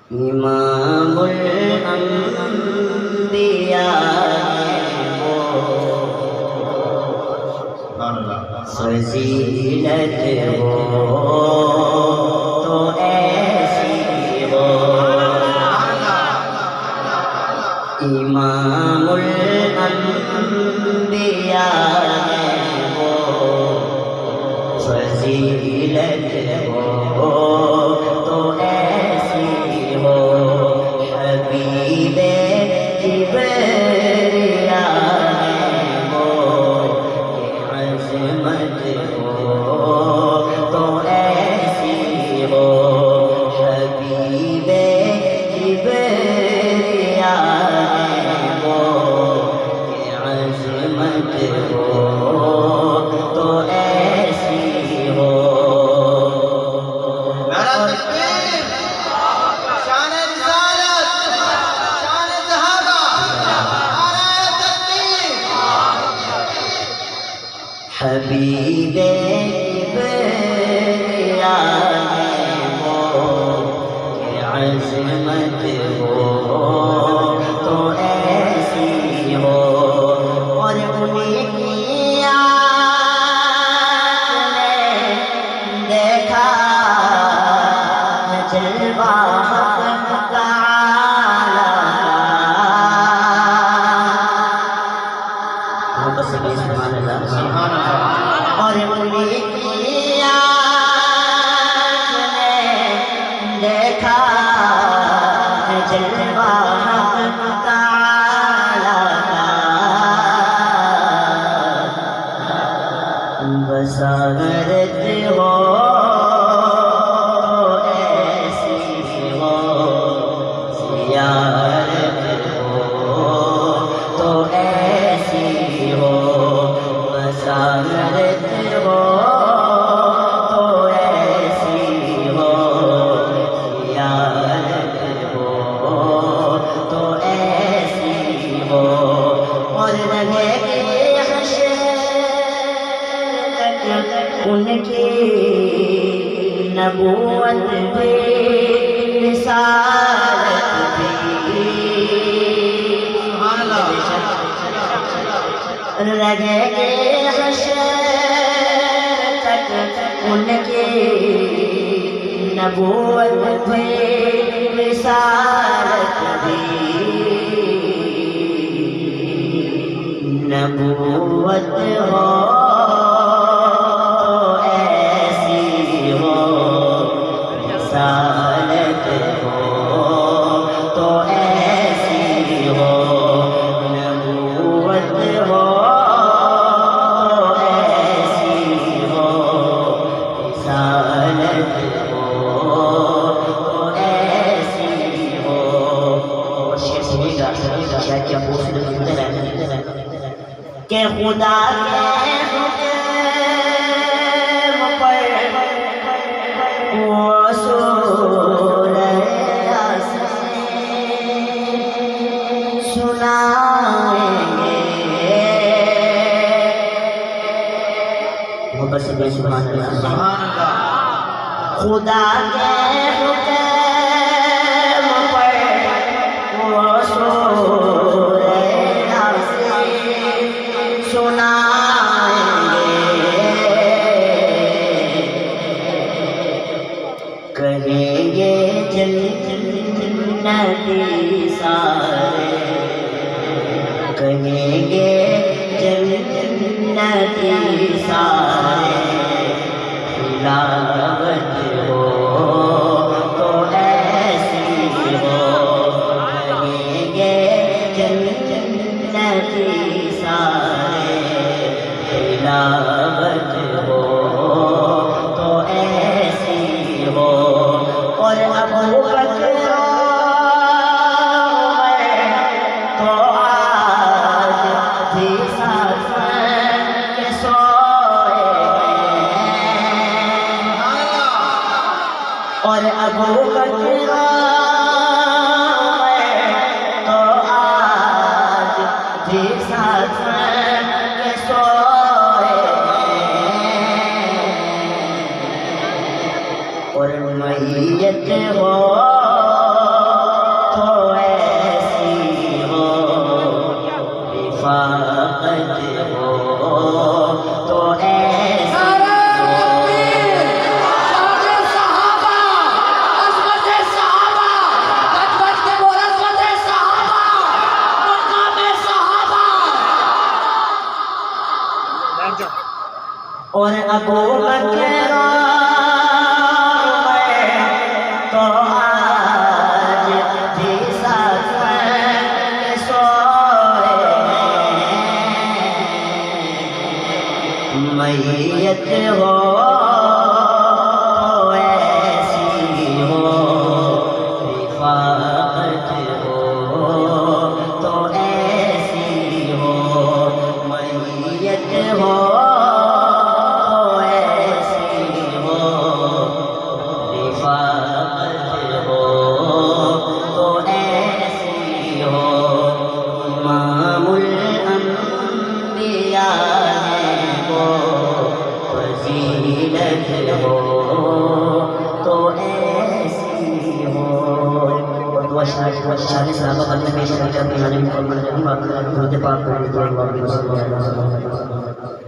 امام الانبیاء وہ فضیلت ہو تو ایسی ہو امام الانبیاء وہ فضیلت ہو تو ایسی ہو حبیب جبریل وہ عظمت ہو تو ایسی ہو حبیب جبریل وہ عظمت ہو تو ایسی ہو حبیب جبریل وہ عظمت ہو تو ایسی ہو اور انہیں کی آنکھ نے دیکھا جلوہ حق تعالی اور انہیں کی آنکھ نے دیکھا جلوہ حق تعالی بصارت ہو ایسی ہو زیارت ہو تو ایسی ہو بصارت ہو تو ایسی ہو زیارت ہو تو ایسی ہو اور لگے حشر تک ان کی نبوت بھی رسالت بھی لگے حشر تک ان کی نبوت بھی رسالت بھی نبوت ہو ایسی ہو رسالت ہو تو ایسی ہو نبوت ہو ایسی ہو رسالت ہو تو ایسی ہو اور شیخ سنی گا شاید کیا پوچھنے سنتے رہتے کہ خدا کے حکم پر وہ سورہ یاسین سنائیں گے محبت سے بے سبحان اللہ خدا کے حکم پر وہ سورہ یاسین سنائیں گے کہیں گے جنتی سارے کہیں گے جنتی سارے تلاوت ہو تو ایسی ہو کہیں گے جنتی سارے تلاوت ہو تو ایسی ہو اور ابو بکر تو آج بھی ساتھ کے سوئے بھی ساتھ کے سوئے اور میت ہو تو ایسی ہو رفاقت ہو تو ایسی اور ابو بکر تو آج بھی ساتھ میں سوئے میت ہو تو ایسی ہو رفاقت ہو تو ایسی ہو میت ہو شان صحابہ بندے پیش کرتے ہیں